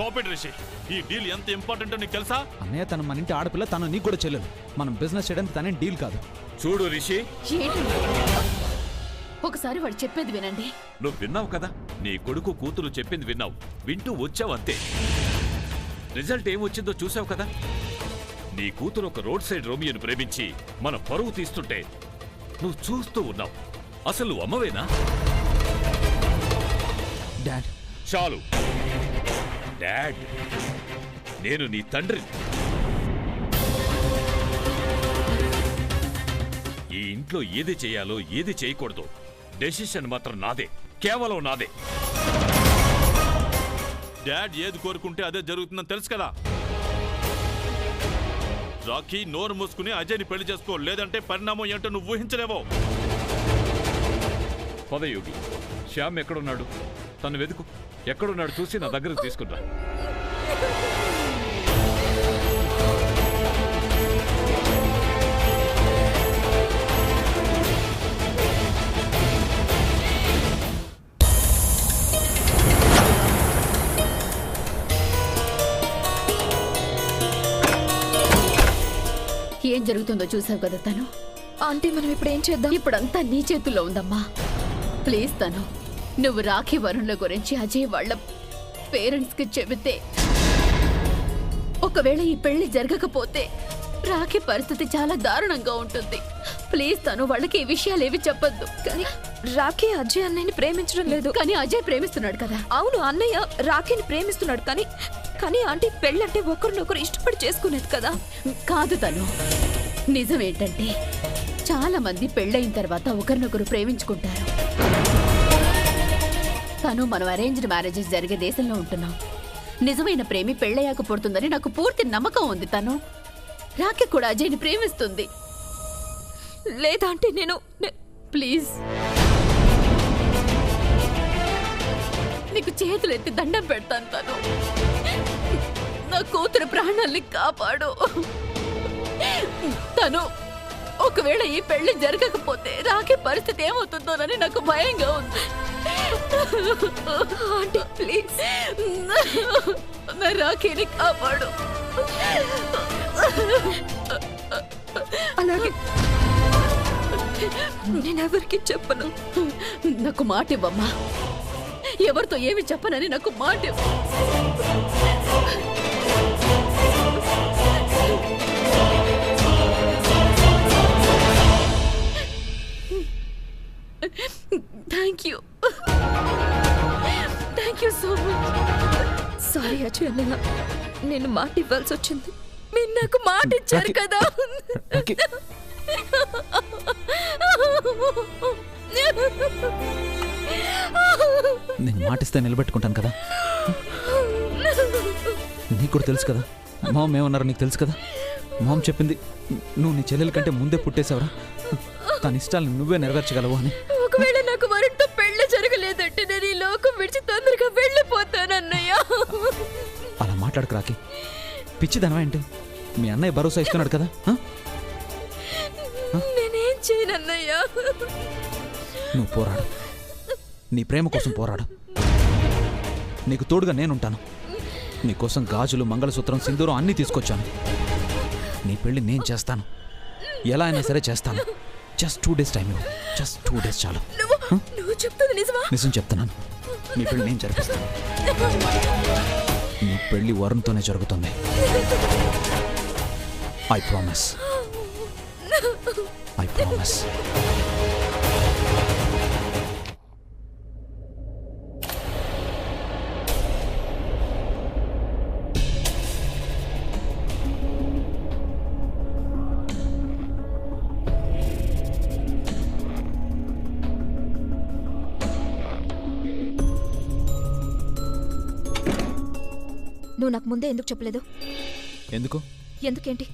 Stop it Rishi. ఈ deal ఎంత important నీకు తెలుసా? అన్నయ్య తను మన ఇంటి ఆడపిల్ల, తను నీకు కూడా చెల్లెలు. మనం బిజినెస్ చేయడానికి తనే డీల్ కాదు. చూడు రిషి, ఒకసారి వాడు చెప్పేది వినండి. నువ్వు విన్నావు కదా, నీ కొడుకు కూతురు చెప్పింది విన్నావు, వింటూ వచ్చావు అంతే. రిజల్ట్ ఏమొచ్చిందో చూసావు కదా. నీ కూతురు ఒక రోడ్ సైడ్ రోమియోను ప్రేమించి మన పరువు తీస్తుంటే నువ్వు చూస్తూ ఉన్నావు. అసలు నువ్వు అమ్మవేనా? డాడ్, చాలు డాడ్, నేను నీ తండ్రి. ఈ ఇంట్లో ఏది చేయాలో ఏది చేయకూడదు డెసిషన్ మాత్రం నాదే, కేవలం నాదే. డాడ్ ఏది కోరుకుంటే అదే జరుగుతుందని తెలుసు కదా. రాఖీ నోరు మూసుకుని అజయ్ని పెళ్లి చేసుకో, లేదంటే పరిణామం ఏంటో నువ్వు ఊహించలేవో. పదయోగి, శ్యామ్ ఎక్కడున్నాడు? తను వెతుకు. ఎక్కడున్నాడు చూసి నా దగ్గరకు తీసుకున్నా. ఏం జరుగుతుందో చూసావు కదా తను. ఆంటీ మనం ఇప్పుడు ఏం చేద్దాం? ఇప్పుడంతా నీ చేతుల్లో ఉందమ్మా. ప్లీజ్ తను, నువ్వు రాఖీ వరుణ్ల గురించి అజయ్ వాళ్ళ పేరెంట్స్ కి చెబితే, ఒకవేళ ఈ పెళ్లి జరగకపోతే రాఖీ పరిస్థితి చాలా దారుణంగా ఉంటుంది. ప్లీజ్ తను వాళ్ళకి ఈ విషయాలు ఏవి చెప్పొద్దు. కానీ రాఖీ అజయ్ అన్నయ్యని ప్రేమించడం లేదు. కానీ అజయ్ ప్రేమిస్తున్నాడు కదా. అవును, అన్నయ్య రాఖీని ప్రేమిస్తున్నాడు. కానీ కానీ ఆంటీ పెళ్ళంటే ఒకరినొకరు ఇష్టపడి చేసుకునేది కదా. కాదు తను, నిజం ఏంటంటే చాలా మంది పెళ్ళైన తర్వాత ఒకరినొకరు ప్రేమించుకుంటారు. తను మనం అరేంజ్డ్ మ్యారేజెస్ జరిగే దేశంలో ఉంటున్నాం. నిజమైన ప్రేమి పెళ్ళయ్యాక పుడుతుందని నాకు పూర్తి నమ్మకం ఉంది. తను రాఖీ కూడా అజయ్ని ప్రేమిస్తుంది. లేదా అంటే నేను ప్లీజ్ నీకు చేతులు ఎత్తి దండం పెడతాను. తను నా కూతురు ప్రాణాల్ని కాపాడు. తను ఒకవేళ ఈ పెళ్లి జరగకపోతే రాఖీ పరిస్థితి ఏమవుతుందోనని నాకు భయంగా ఉంది. ఆంటీ ప్లీజ్ నా రాఖీని కాపాడు. అలాగే నేనెవరికి చెప్పను. నాకు మాట ఇవ్వమ్మా. ఎవరితో ఏమి చెప్పనని నాకు మాట ఇవ్వు. Thank you so much. Sorry Ajay అన్నయ్య, నేను మాట ఇవ్వాల్సి వచ్చింది. మీరు నాకు మాట ఇచ్చారు కదా. నేను మాటిస్తే నిలబెట్టుకుంటాను కదా. నీకు కూడా తెలుసు కదా మామ్ ఏమన్నారో నీకు తెలుసు కదా. మామ్ చెప్పింది నువ్వు నీ చెల్లెల కంటే ముందే పుట్టేశావురా, తన ఇష్టాలను నువ్వే నెరవేర్చగలవు అని. ఒకవేళ నాకు వరుణ్తో పెళ్లి జరగలేదంటే నేను ఈ లోకం విడిచి తొందరగా వెళ్ళిపోతానన్నయ్య. అలా మాట్లాడకు రాకి, పిచ్చిదనవా ఏంటి? మీ అన్నయ్య భరోసా ఇస్తున్నాడు కదా. నేనేం చేయనన్నయ్యా. నువ్వు పోరాడు, నీ ప్రేమ కోసం పోరాడు. నీకు తోడుగా నేనుంటాను. నీకోసం గాజులు, మంగళసూత్రం, సింధూరం అన్నీ తీసుకొచ్చాను. నీ పెళ్లి నేను చేస్తాను, ఎలా అయినా సరే చేస్తాను. జస్ట్ 2 days టైం ఇవ్వు. జస్ట్ 2 days చాలు. నువ్వు చెప్తుంది నిజమా? నిజం చెప్తున్నాను. నీ పెళ్లి నేను జరిపిస్తాను. నీ పెళ్లి వరుణ్తోనే జరుగుతుంది. I promise. I promise. నువ్వు నాకు ముందే ఎందుకు చెప్పలేదు? ఎందుకు? ఎందుకేంటి?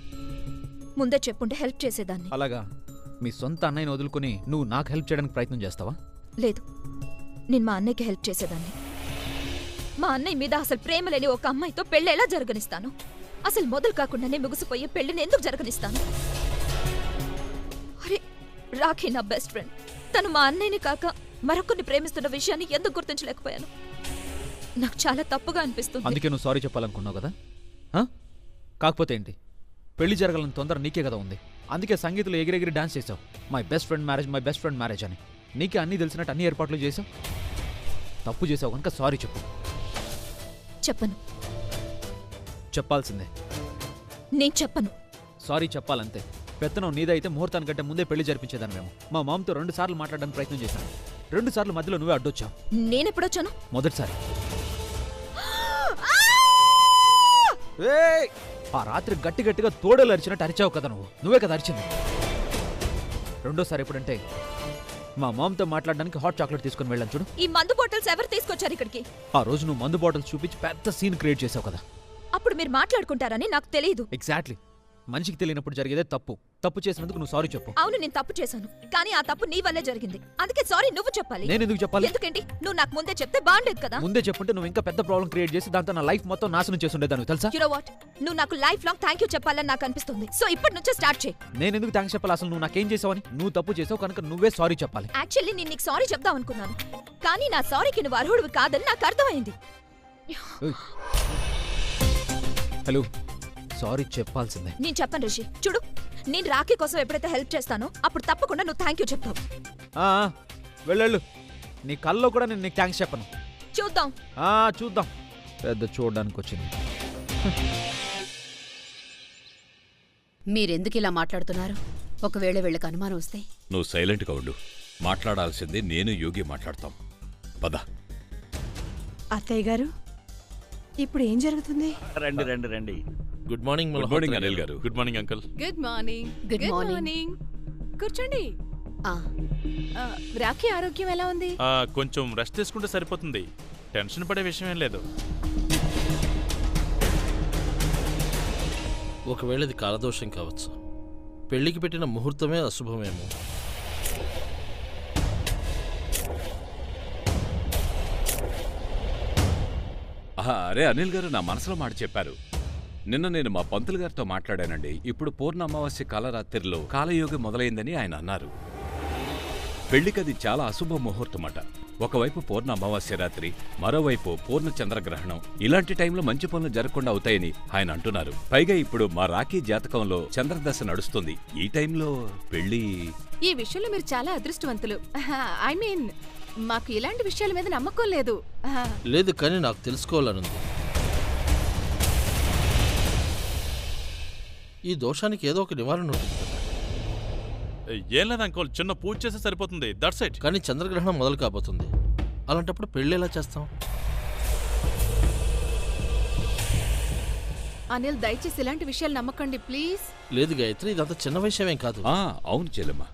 ముందే చెప్పుంటే హెల్ప్ చేసేదాన్ని. అలాగా? మీ సొంత అన్నయ్యని వదులుకొని నువ్వు నాకు హెల్ప్ చేయడానికి ప్రయత్నం చేస్తావా? లేదు, నేను మా అన్నయ్యకి హెల్ప్ చేసేదాన్ని. మా అన్నయ్య మీద అసలు ప్రేమ లేని ఒక అమ్మాయితో పెళ్ళి ఎలా జరగనిస్తాను? అసలు మొదలు కాకుండానే ముగిసిపోయే పెళ్లిని ఎందుకు జరగనిస్తాను? అరే, రాఖీ నా బెస్ట్ ఫ్రెండ్. తను మా అన్నయ్యని కాక మరొకరిని ప్రేమిస్తున్న విషయాన్ని ఎందుకు గుర్తించలేకపోయాను? నాకు చాలా తప్పుగా అనిపిస్తుంది. అందుకే నువ్వు సారీ చెప్పాలనుకున్నావు కదా? కాకపోతే ఏంటి, పెళ్లి జరగాలని తొందర నీకే కదా ఉంది. అందుకే సంగీతంలో ఎగిరెగిరి డాన్స్ చేసావు. మై బెస్ట్ ఫ్రెండ్ మ్యారేజ్ అని. నీకే అన్నీ తెలిసినట్టు అన్ని ఏర్పాట్లు చేసావు. తప్పు చేసావు కనుక సారీ చెప్పు. చెప్పను. చెప్పాల్సిందే. నేను చెప్పను. సారీ చెప్పాలంతే. పెత్తనం నీదైతే ముహూర్తానికంటే ముందే పెళ్లి జరిపించేదాన్ని మేము. మా మామతో 2 సార్లు మాట్లాడడానికి ప్రయత్నం చేశాను. 2 సార్లు మధ్యలో నువ్వే అడ్డొచ్చావు. నేనెప్పుడొచ్చాను? మొదటిసారి. ఆ రాత్రి గట్టిగా తోడేలు అరిచినట్టు అరిచావు కదా నువ్వే కదా అరిచింది. రెండోసారి ఎప్పుడంటే మా మామతో మాట్లాడడానికి హాట్ చాక్లెట్ తీసుకుని వెళ్ళాను చూడు. ఈ మందు బాటిల్స్ ఎవరు తీసుకొచ్చారు ఇక్కడికి? ఆ రోజు నువ్వు మందు బాటిల్స్ చూపించి పెద్ద సీన్ క్రియేట్ చేసావు కదా. అప్పుడు మీరు మాట్లాడుకుంటారని నాకు తెలియదు. ఎగ్జాక్ట్లీ. మనిషికి తెలియనప్పుడు జరిగేదే తప్పు. తప్పు చేసినందుకు నువ్వు సారీ చెప్పు. అవును, నేను తప్పు చేశాను, కానీ ఆ తప్పు నీ వల్లే జరిగింది. అందుకే సారీ నువ్వు చెప్పాలి. నేను ఎందుకు చెప్పాలి? ఎందుకంటే నువ్వు నాకు ముందే చెప్తే బాగుండేది కదా. ముందే చెప్పుంటే నువ్వు ఇంకా పెద్ద ప్రాబ్లం క్రియేట్ చేసి దాంతో నా లైఫ్ మొత్తం నాశనం చేసి ఉండేదాన్ని తెలుసా? యు నో వాట్, నువ్వు నాకు లైఫ్ లాంగ్ థ్యాంక్ యూ చెప్పాలని నాకు అనిపిస్తుంది. సో ఇప్పటి నుంచే స్టార్ట్ చేయి. నేను ఎందుకు థ్యాంక్స్ చెప్పాలి? అసలు నువ్వు నాకేం చేసావని? నువ్వు తప్పు చేసావు కనుక నువ్వే సారీ చెప్పాలి. యాక్చువల్లీ నేను నీకు సారీ చెప్దాం అనుకున్నాను, కానీ నా సారీకి నువ్వు అర్హుడివి కాదని నాకు అర్థమైంది. హలో, సారీ చెప్పాల్సిందే. నేను చెప్పను రిషి. చూడు, నేను రాఖీ కోసం ఎప్పుడైతే హెల్ప్ చేస్తానో అప్పుడు తప్పకుండా నువ్వు థ్యాంక్ యూ చెప్తావు. వెళ్ళు. నీ కల్లో కూడా నేను నీకు థ్యాంక్స్ చెప్పను. చూద్దాం. చూద్దాం. పెద్ద చూడడానికి వచ్చింది. మీరెందుకు ఇలా మాట్లాడుతున్నారు? ఒకవేళ వీళ్ళకి అనుమానం వస్తే? నువ్వు సైలెంట్గా ఉండు. మాట్లాడాల్సింది నేను యోగి మాట్లాడతాం. పద. అత్తయ్య గారు, ఇప్పుడు ఏం జరుగుతుంది? రండి. Good morning. Good morning Anil గారు. Good morning uncle. Good morning. Good morning. కూర్చోండి. ఆ, రాఖీ ఆరోగ్యం ఎలా ఉంది? కొంచెం రెస్ట్ తీసుకుంటే సరిపోతుంది. టెన్షన్ పడే విషయం ఏం లేదు. ఒకవేళ ఇది కాలదోషం కావచ్చు. పెళ్లికి పెట్టిన ముహూర్తమే అశుభమేమో. అరే అనిల్ గారు, నా మనసులో మాట చెప్పారు. నిన్న నేను మా పంతులు గారితో మాట్లాడానండి. ఇప్పుడు పూర్ణ అమావాస్య కాలరాత్రిలో కాలయోగి మొదలైందని ఆయన అన్నారు. పెళ్లికది చాలా అశుభ ముహూర్తమట. ఒకవైపు పూర్ణ అమావాస్య రాత్రి, మరోవైపు పూర్ణ చంద్రగ్రహణం. ఇలాంటి టైంలో మంచి పనులు జరగకుండా అవుతాయని ఆయన అంటున్నారు. పైగా ఇప్పుడు మా రాఖీ జాతకంలో చంద్రదశ నడుస్తుంది. ఈ టైంలో పెళ్లి. ఈ విషయంలో మీరు చాలా అదృష్టవంతులు. ఐ మీన్, మాకు ఇలాంటి విషయాల మీద నమ్మకం లేదు. లేదు, కానీ నాకు తెలుసుకోవాలనుంది. ఈ దోషానికి ఏదో ఒక నివారణ ఉంటుంది. ఏం లేదు అంకుల్, చిన్న పూజ చేస్తే సరిపోతుంది. That's it. కానీ చంద్రగ్రహణం మొదలు కాబోతుంది. అలాంటప్పుడు పెళ్లి ఎలా చేస్తాం? అనిల్, దయచేసి ఇలాంటి విషయాలు నమ్మకండి ప్లీజ్. లేదు గాయత్రి, ఇదంతా చిన్న విషయమేం కాదు. అవును చెల్లెమ్మ,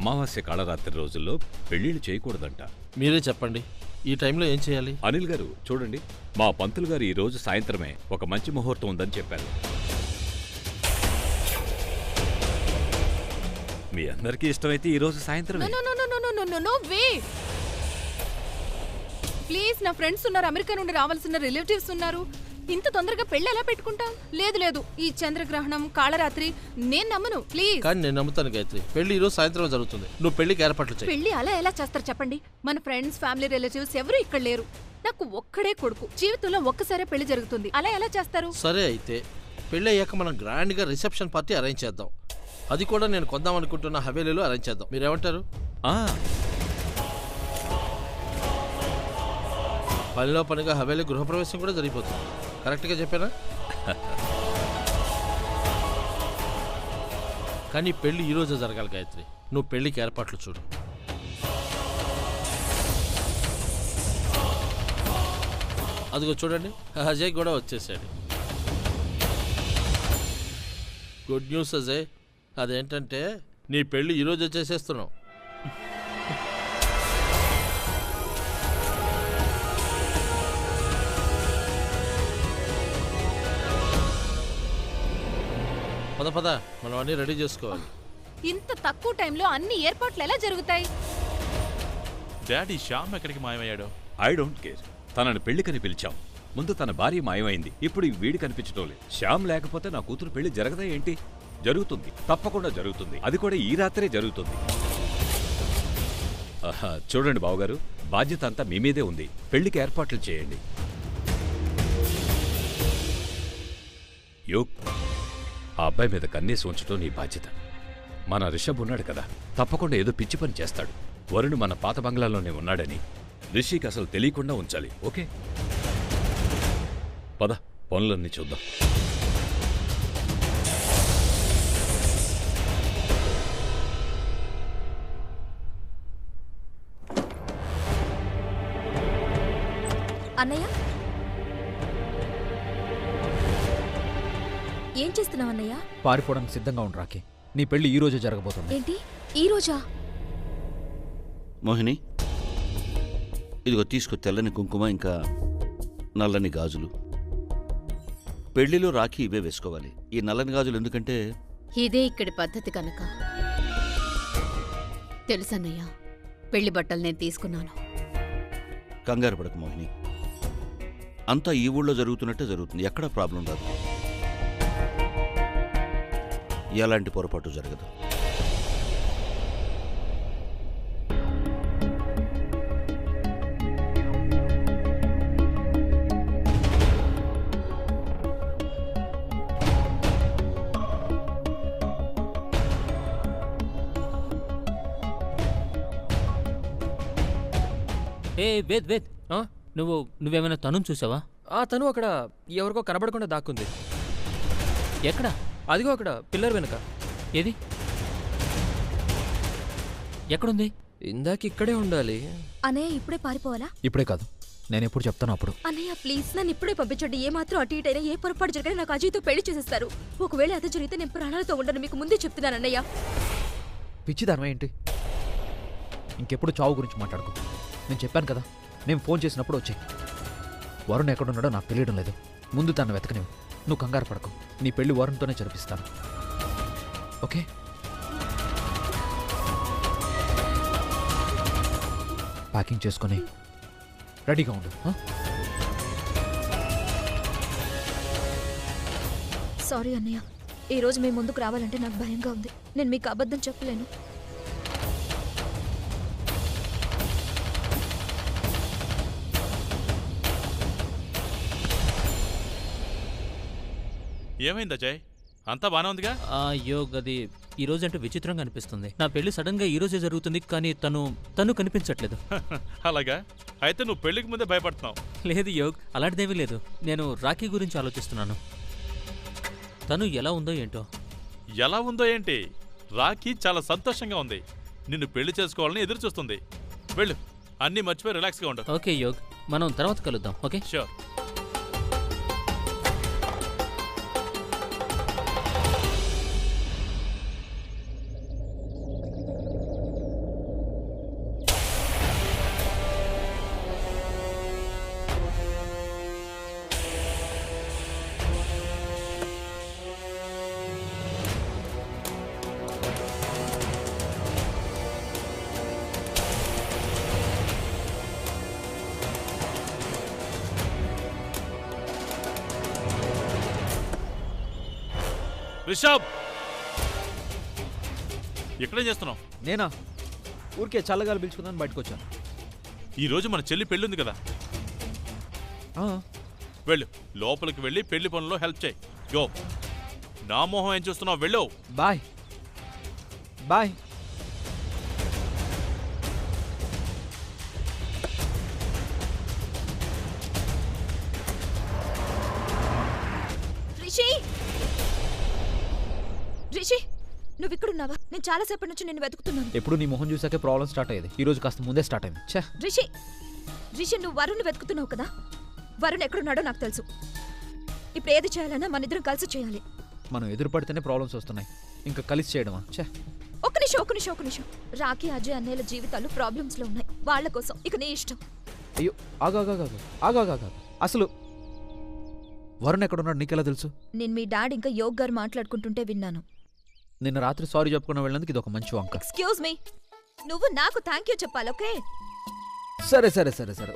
అమావాస్య కాళరాత్రి రోజుల్లో పెళ్లిళ్ళు చేయకూడదంట. మీరే చెప్పండి, ఈ టైంలో ఏం చేయాలి? అనిల్ గారు చూడండి, మా పంతులు గారు ఈ రోజు సాయంత్రమే ఒక మంచి ముహూర్తం ఉందని చెప్పారు. మీ అందరికీ ఇష్టమైతే ఈ రోజు సాయంత్రమే. No way. ప్లీజ్, నా ఫ్రెండ్స్ ఉన్నారు, అమెరికా నుండి రావాల్సిన రిలేటివ్స్ ఉన్నారు. ఇంత తొందరగా పెళ్లి ఎలా పెట్టుకుంటాం? లేదు, ఈ చంద్రగ్రహణం, కాళరాత్రి నేను నమ్మను. ప్లీజ్. కానీ నేను నమ్ముతాను గాయత్రి. పెళ్లి ఈ రోజు సాయంత్రం జరుగుతుంది. నువ్వు పెళ్లికి ఏర్పాట్లు చేయి. పెళ్లి అలా ఎలా చేస్తారు చెప్పండి? మన ఫ్రెండ్స్, ఫ్యామిలీ, రిలేటివ్స్ ఎవరు ఇక్కడ లేరు. నాకు ఒక్కడే కొడుకు. జీవితంలో ఒక్కసారే పెళ్లి జరుగుతుంది. అలా ఎలా చేస్తారు? సరే, అయితే పెళ్లి అయ్యాక మనం గ్రాండ్ గా రిసెప్షన్ పార్టీ అరేంజ్ చేద్దాం. అది కూడా నేను కొందాం అనుకుంటున్న హవేలీలో అరేంజ్ చేద్దాం. మీరేమంటారు? పనిలో పనిగా హవేలీ గృహప్రవేశం కూడా జరిగిపోతుంది. కరెక్ట్గా చెప్పానా? కానీ పెళ్లి ఈ రోజే జరగాలి గాయత్రి. నువ్వు పెళ్లికి ఏర్పాట్లు చూడు. అదిగో చూడండి, అజయ్ కూడా వచ్చేసాడు. Good news Ajay. అదేంటంటే నీ పెళ్లి ఈరోజు చేసేస్తున్నావు. పద మనం అన్నీ రెడీ చేసుకోవాలి. ఇంత తక్కువ టైంలో అన్ని ఏర్పాట్లు ఎలా జరుగుతాయి? డాడీ, శ్యామ్ ఎక్కడికి మాయమయ్యాడు? I don't care. తనని పెళ్లికని పిలిచాం. ముందు తన భార్య మాయమైంది, ఇప్పుడు వీడి కనిపించడం లేదు. శ్యామ్ లేకపోతే నా కూతురు పెళ్లి జరగదా ఏంటి? జరుగుతుంది, తప్పకుండా జరుగుతుంది. అది కూడా ఈ రాత్రే జరుగుతుంది. చూడండి బావగారు, బాధ్యత అంతా మీ మీదే ఉంది. పెళ్లికి ఏర్పాట్లు చేయండి. యోగ్, ఆ అబ్బాయి మీద కన్నేసి ఉంచడం నీ బాధ్యత. మన రిషబ్ ఉన్నాడు కదా, తప్పకుండా ఏదో పిచ్చి పని చేస్తాడు. వరుణ్ మన పాత బంగ్లాలోనే ఉన్నాడని రిషికి అసలు తెలియకుండా ఉంచాలి. ఓకే, పద పనులన్నీ చూద్దాం. అన్నయ్య, ఏం చేస్తున్నావు అన్నయ్య? పారిపోవడానికి సిద్ధంగా ఉండు రాఖీ. నీ పెళ్లి ఈ రోజే జరగబోతుంది. ఏంటి ఈ రోజా? మోహిని, ఇదిగో తీసుకో తెల్లని కుంకుమ, ఇంకా నల్లని గాజులు. పెళ్లిలో రాఖీ ఇవే వేసుకోవాలి. ఈ నల్లని గాజులు ఎందుకంటే ఇదే ఇక్కడి పద్ధతి కనుక. తెలుసన్నయ్య, పెళ్లి బట్టలు నేను తీసుకున్నాను. కంగారు పడకు మోహిని, అంతా ఈ ఊళ్ళో జరుగుతున్నట్టే జరుగుతుంది. ఎక్కడా ప్రాబ్లం రాదు, ఎలాంటి పొరపాటు జరగదు. వేద్ వేద్, నువ్వేమైనా తనుని చూసావా? తను అక్కడ ఎవరికో కనబడకుండా దాక్కుంది. ఎక్కడ? అదిగో అక్కడ పిల్లర్ వెనుక. ఏది? ఎక్కడుంది? ఇందాక ఇక్కడే ఉండాలి. అన్నయ్య ఇప్పుడే పారిపోవాలా? ఇప్పుడే కాదు, నేను ఎప్పుడు చెప్తాను అప్పుడు. అన్నయ్య ప్లీజ్ నన్ను ఇప్పుడే పంపించండి. ఏ మాత్రం అటు ఇటైనా ఏ పొరపాటు జరిగినా నాకు అజయ్తో పెళ్లి చేసేస్తారు. ఒకవేళ అదే జరిగితే నేను ప్రాణాలతో ఉండను. మీకు ముందే చెప్తున్నాను అన్నయ్య. పిచ్చిదానమే ఏంటి? ఇంకెప్పుడు చావు గురించి మాట్లాడుకో. నేను చెప్పాను కదా, నేను ఫోన్ చేసినప్పుడు వచ్చాయి. వరుణ్ ఎక్కడున్నాడో నాకు తెలియడం లేదు. ముందు తను వెతకనివ్వు. నువ్వు కంగారు పడకు. నీ పెళ్లి వరుణ్తోనే జరిపిస్తాను. ఓకే? ప్యాకింగ్ చేసుకొని రెడీగా ఉండు. సారీ అన్నయ్య, ఈ రోజు మీ ముందుకు రావాలంటే నాకు భయంగా ఉంది. నేను మీకు అబద్ధం చెప్పలేను. ఏమైంది అజయ్? అంతా బానే ఉందిగా? యోగ్, అది ఈ రోజు అంటే విచిత్రంగా అనిపిస్తుంది. నా పెళ్లి సడన్ గా ఈ రోజే జరుగుతుంది, కానీ తను కనిపించట్లేదు. అలాగా? అయితే నువ్వు పెళ్లికి ముందే భయపడుతున్నావు. లేదు యోగ్, అలాంటిదేమీ లేదు. నేను రాఖీ గురించి ఆలోచిస్తున్నాను. తను ఎలా ఉందో ఏంటో. ఎలా ఉందో ఏంటి? రాఖీ చాలా సంతోషంగా ఉంది. నిన్ను పెళ్లి చేసుకోవాలని ఎదురు చూస్తుంది. వెళ్ళు, అన్నీ మర్చిపోయి రిలాక్స్గా ఉండు. ఓకే యోగ్, మనం తర్వాత కలుద్దాం. Okay, sure. రిషబ్, ఎక్కడేం చేస్తున్నావు? నేనా? ఊరికే చల్లగాలి పిలుచుకుందని బయటకు వచ్చాను. ఈరోజు మన చెల్లి పెళ్ళుంది కదా, వెళ్ళు. లోపలికి వెళ్ళి పెళ్లి పనుల్లో హెల్ప్ చేయి. గో. నా మోహం ఏం చూస్తున్నావు? వెళ్ళు. Bye bye. రిషి, నువ్వు ఇక్కడున్నావా? నేను చాలాసేపటి నుంచి నిన్ను వెతుకుతున్నాను. ఎప్పుడు నీ మొహం చూసాకే ప్రాబ్లం స్టార్ట్ అయ్యేది. ఈ రోజు కాస్త ముందే స్టార్ట్ అయింది. ఛే! రిషి, నువ్వు వరుణ్ని వెతుకుతున్నావు కదా. వరుణ్ ఎక్కడున్నాడో నాకు తెలుసు. ఇప్పుడు ఏది చేయాలన్నా మన ఇద్దరం కలిసి చేయాలి. మనం ఎదురుపడితేనే ప్రాబ్లమ్స్ వస్తున్నాయి, ఇంకా కలిసి చేయడమా? ఛే! ఒక్క నిమిషం. రాఖీ, అజయ్ అన్నయ్యల జీవితాలు ప్రాబ్లమ్స్ లో ఉన్నాయి. వాళ్ళ కోసం ఇక నీ ఇష్టం. అయ్యో, ఆగా. అసలు వరుణ్ ఎక్కడున్నాడు నీకెలా తెలుసు? నేను మీ డాడ్ ఇంకా యోగ్ గారు మాట్లాడుకుంటుంటే విన్నాను. నిన్న రాత్రి సారీ చెప్పుకున్న వెళ్ళినందుకు ఇది ఒక మంచి వంక. ఎక్స్క్యూజ్ మీ, నువ్వు నాకు థ్యాంక్ యూ చెప్పాలి. ఓకే? సరే,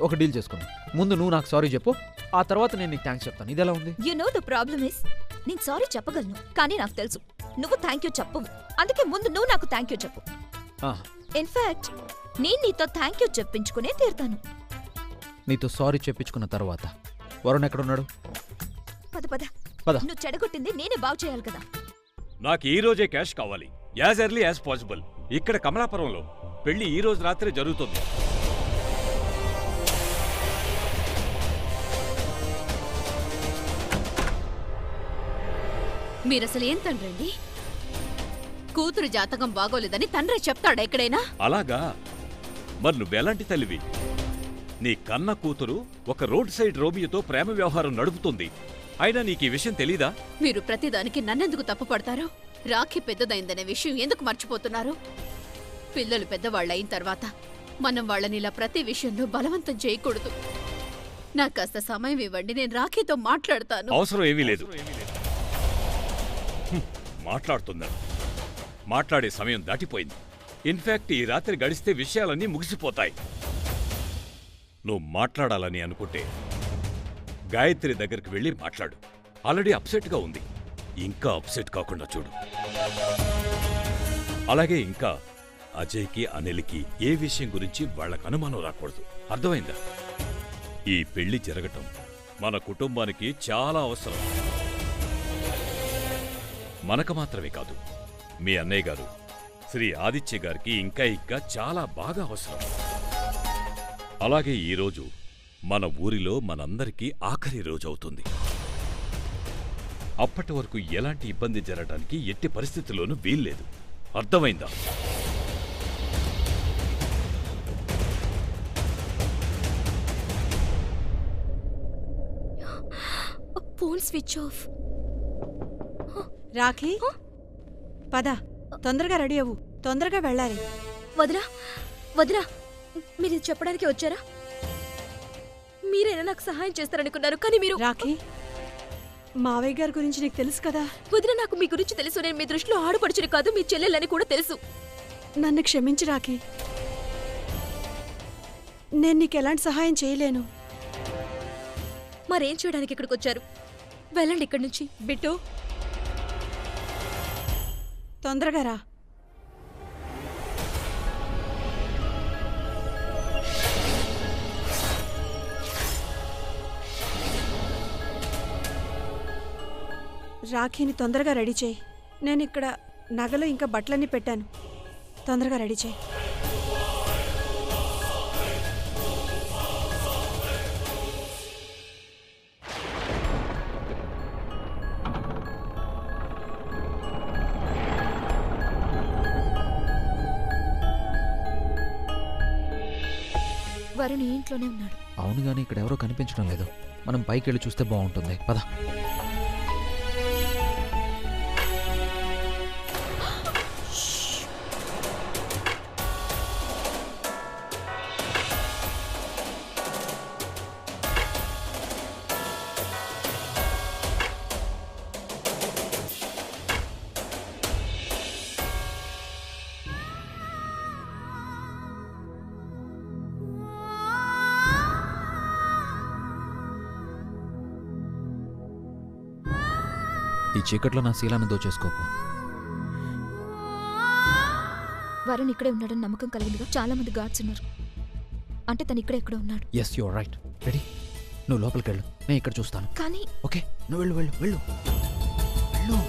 ఒక డీల్ చేసుకుందాం. ముందు నువ్వు నాకు సారీ చెప్పు, ఆ తర్వాత నేను నీకు థ్యాంక్స్ చెప్తాను. ఇది ఎలా ఉంది? You know the problem is, నేను సారీ చెప్పగలను, కానీ నాకు తెలుసు నువ్వు థ్యాంక్ యూ చెప్పవు. అందుకే ముందు నువ్వు నాకు థ్యాంక్ యూ చెప్పు. ఇన్ఫాక్ట్ నేను నీతో థ్యాంక్ యూ చెప్పించుకునే తీరుతాను. నీతో సారీ చెప్పించుకున్న తర్వాత వరుణ్ ఎక్కడున్నాడు? పద పద. నువ్వు చెడగొట్టింది నేనే బాగు చేయాలి కదా. నాకు ఈ రోజే క్యాష్ కావాలి, యాజ్ ఎర్లీ యాజ్ పాసిబుల్. ఇక్కడ కమలాపురంలో పెళ్లి ఈ రోజు రాత్రే జరుగుతుంది. మీరసలు ఏం తండ్రండి? కూతురు జాతకం బాగోలేదని తండ్రి చెప్తాడా ఎక్కడైనా? అలాగా? మరి నువ్వెలాంటి తల్లివి? నీ కన్న కూతురు ఒక రోడ్ సైడ్ రోమియోతో ప్రేమ వ్యవహారం నడుపుతుంది. అయినా నీకు ఈ విషయం తెలీదా? మీరు ప్రతిదానికి నన్నెందుకు తప్పుపడతారు? రాఖీ పెద్దదైందనే విషయం ఎందుకు మర్చిపోతున్నారు? పిల్లలు పెద్దవాళ్ళయిన తర్వాత మనం వాళ్ళని ఇలా ప్రతి విషయంలో బలవంతం చేయకూడదు. నాకు కాస్త సమయం ఇవ్వండి, నేను రాఖీతో మాట్లాడతాను. అవసరం ఏమీ లేదు. మాట్లాడుతున్నాను. మాట్లాడే సమయం దాటిపోయింది. ఇన్ఫాక్ట్ ఈ రాత్రి గడిస్తే విషయాలన్నీ ముగిసిపోతాయి. నువ్వు మాట్లాడాలని అనుకుంటే గాయత్రి దగ్గరికి వెళ్ళి మాట్లాడు. ఆల్రెడీ అప్సెట్గా ఉంది, ఇంకా అప్సెట్ కాకుండా చూడు. అలాగే ఇంకా అజయ్కి అనిల్కి ఏ విషయం గురించి వాళ్ళకు అనుమానం రాకూడదు. అర్థమైందా? ఈ పెళ్లి జరగటం మన కుటుంబానికి చాలా అవసరం. మనకు మాత్రమే కాదు, మీ అన్నయ్య గారు శ్రీ ఆదిత్య గారికి ఇంకా చాలా బాగా అవసరం. అలాగే ఈరోజు మన ఊరిలో మనందరికీ ఆఖరి రోజు అవుతుంది. అప్పటి వరకు ఎలాంటి ఇబ్బంది జరగడానికి ఎట్టి పరిస్థితుల్లోనూ వీల్లేదు. అర్థమైందా? Phone switch off. రాఖీ, పద, తొందరగా రెడీ అవ్వు, తొందరగా వెళ్ళాలి. వదినా, వదినా, మీరు ఇది చెప్పడానికి వచ్చారా? మీరైనా నాకు సహాయం చేస్తారనుకున్నారు, కానీ మీరు. రాఖీ, మావయ్య గారి గురించి నీకు తెలుసు కదా. వదిన, నాకు మీ గురించి తెలుసు. నేను మీ దృష్టిలో ఆడపడుచుని కాదు, మీ చెల్లెలని కూడా తెలుసు. నన్ను క్షమించు రాఖీ, నేను నీకు ఎలాంటి సహాయం చేయలేను. మరేం చేయడానికి ఇక్కడికి వచ్చారు? వెళ్ళండి ఇక్కడి నుంచి. బిట్టు, తొందరగా రా. రాఖీని తొందరగా రెడీ చేయి. నేను ఇక్కడ నగలు ఇంకా బట్టలన్నీ పెట్టాను, తొందరగా రెడీ చేయి. వరుణ్ ఈ ఇంట్లోనే ఉన్నాడు. అవును, గానీ ఇక్కడ ఎవరో కనిపించడం లేదు. మనం పైకి వెళ్ళి చూస్తే బాగుంటుంది. పద. ఈ చీకట్లో నా శీలాన్ని దోచేసుకోకు. వరుణ్ ఇక్కడే ఉన్నాడని నమ్మకం కలిగిందిగా. చాలా మంది గార్డ్స్ ఉన్నారు, అంటే తను ఇక్కడే ఎక్కడ ఉన్నాడు. Yes, your right. రెడీ, నువ్వు లోపలికి వెళ్ళు, నేను ఇక్కడ చూస్తాను. కానీ ఓకే, నువ్వు వెళ్ళు వెళ్ళు వెళ్ళు వెళ్ళు.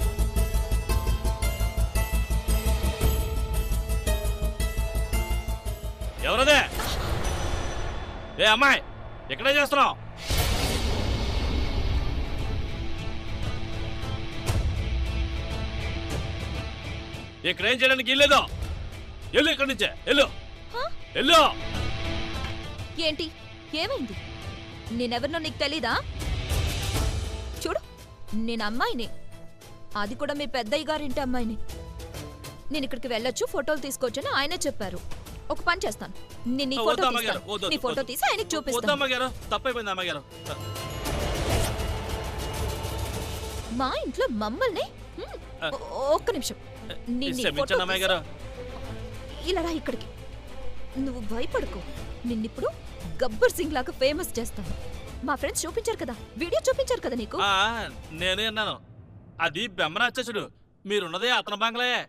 ఎవరదే? ఏ అమ్మాయి, ఎక్కడే చేస్తున్నావు? ఇక్కడేం చేయడానికి ఇల్లేదో. ఎల్లు, ఇక్కడి నుంచే ఎల్లు, ఎల్లు. ఏంటి, ఏమైంది? నేనెవరినో నీకు తెలీదా? చూడు, నేను అమ్మాయిని, అది కూడా మీ పెద్దయ్య గారింటి అమ్మాయిని. నేను ఇక్కడికి వెళ్ళొచ్చు, ఫోటోలు తీసుకోవచ్చని ఆయనే చెప్పారు. ఒక పని చేస్తాను, నేను నీ ఫోటో తీసి ఆయనకి చూపిస్తాను. అమ్మగారు, తప్పైపోయింది అమ్మగారు. మా ఇంట్లో మమ్మల్ని ఒక్క నిమిషం, ఇలా రా ఇక్కడికి. నువ్వు భయపడుకో, నిన్నిప్పుడు గబ్బర్ సింగ్ లాగా ఫేమస్ చేస్తాను. మా ఫ్రెండ్స్ చూపించారు కదా, వీడియో చూపించారు కదా నీకు. నేనే అన్నాను, అది బెమ్మరాక్షసుడు, మీరున్నదే అతని బంగ్లాయే.